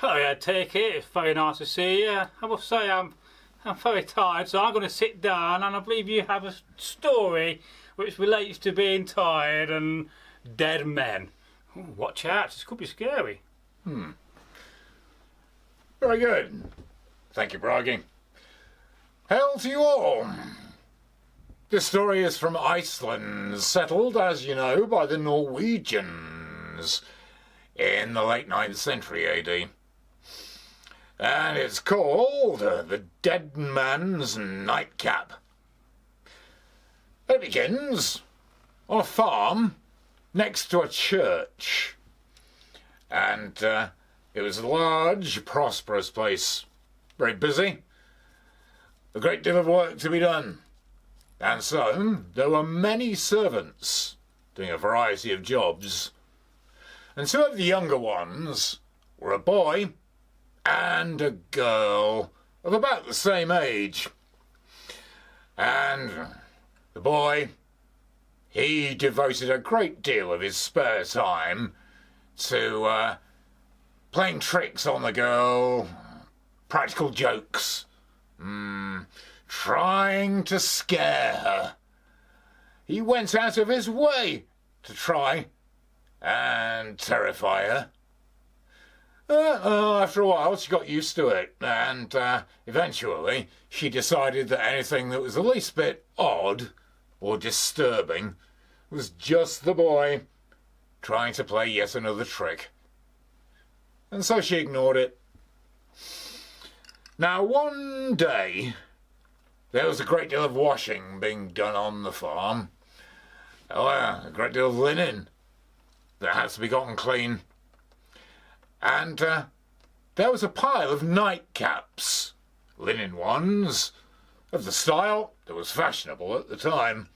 Hello, yeah, Tyrkir. It's very nice to see you. I must say I'm very tired, so I'm going to sit down, and I believe you have a story which relates to being tired and dead men. Ooh, watch out, this could be scary. Very good. Thank you, Bragi. Hail to you all. This story is from Iceland, settled, as you know, by the Norwegians in the late 9th century AD. And it's called The Dead Man's Nightcap. It begins on a farm next to a church. And it was a large, prosperous place. Very busy. A great deal of work to be done. And so there were many servants doing a variety of jobs. And two of the younger ones were a boy and a girl of about the same age. And the boy, he devoted a great deal of his spare time to playing tricks on the girl, practical jokes, trying to scare her. He went out of his way to try and terrify her. After a while, she got used to it, and eventually she decided that anything that was the least bit odd or disturbing was just the boy trying to play yet another trick. And so she ignored it. Now, one day, there was a great deal of washing being done on the farm. A great deal of linen that had to be gotten clean. And there was a pile of nightcaps, linen ones, of the style that was fashionable at the time.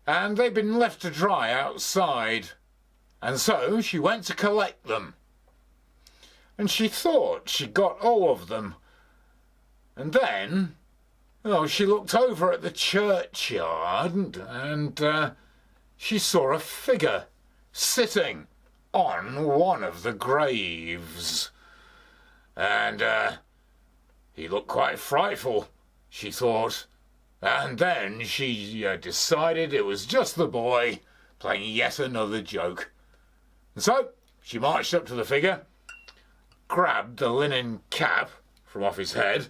And they'd been left to dry outside, and so she went to collect them. And she thought she got all of them. And then, she looked over at the churchyard, and she saw a figure sitting on one of the graves. And he looked quite frightful, she thought. And then she decided it was just the boy playing yet another joke. And so she marched up to the figure, grabbed the linen cap from off his head,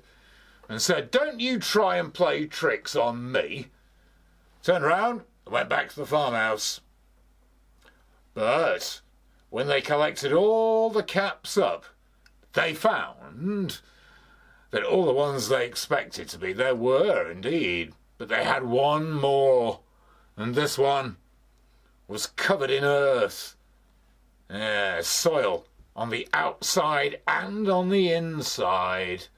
and said, "Don't you try and play tricks on me." Turned round and went back to the farmhouse. But when they collected all the caps up, they found that all the ones they expected to be there were indeed, but they had one more, and this one was covered in earth, soil on the outside and on the inside.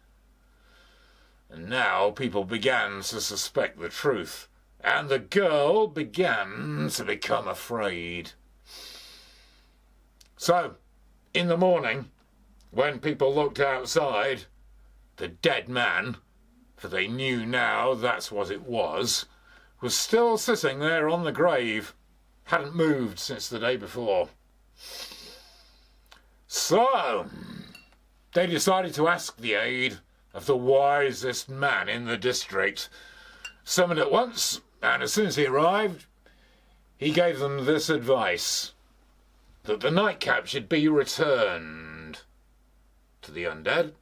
And now people began to suspect the truth, and the girl began to become afraid. So, in the morning, when people looked outside, the dead man, for they knew now that's what it was still sitting there on the grave, hadn't moved since the day before. So, they decided to ask the aid of the wisest man in the district. Summoned at once, and as soon as he arrived, he gave them this advice: that the nightcap should be returned to the undead,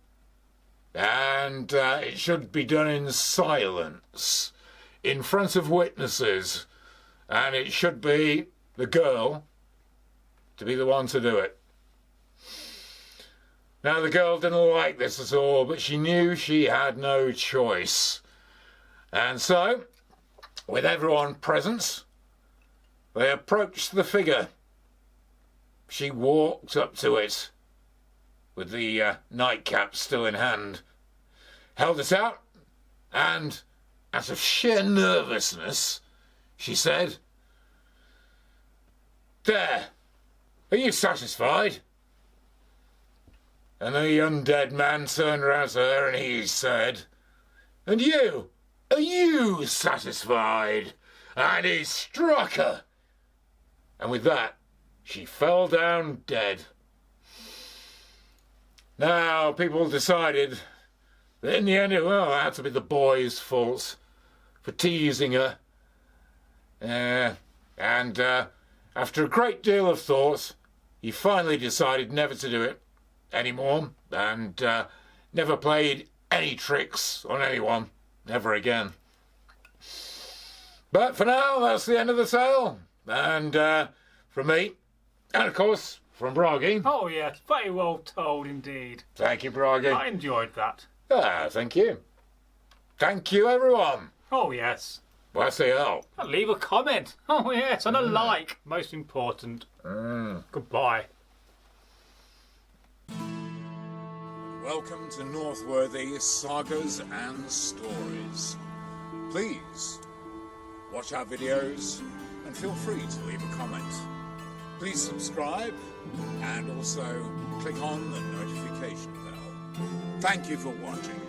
and it should be done in silence, in front of witnesses, and it should be the girl to be the one to do it. Now, the girl didn't like this at all, but she knew she had no choice. And so, with everyone present, they approached the figure. She walked up to it, with the nightcap still in hand, held it out, and, out of sheer nervousness, she said, "There, are you satisfied?" And the undead man turned round to her and he said, "And you, are you satisfied?" And he struck her. And with that, she fell down dead. Now, people decided that in the end it had to be the boy's fault for teasing her. And after a great deal of thought, he finally decided never to do it anymore and never played any tricks on anyone, never again. But for now, that's the end of the tale. And from me, and of course, from Bragi. Oh yes, very well told indeed. Thank you, Bragi. I enjoyed that. Thank you. Thank you, everyone. Oh yes. Bless you all. And leave a comment. Oh yes, and a like. Most important. Goodbye. Welcome to Northworthy Sagas and Stories. Please watch our videos and feel free to leave a comment. Please subscribe and also click on the notification bell. Thank you for watching.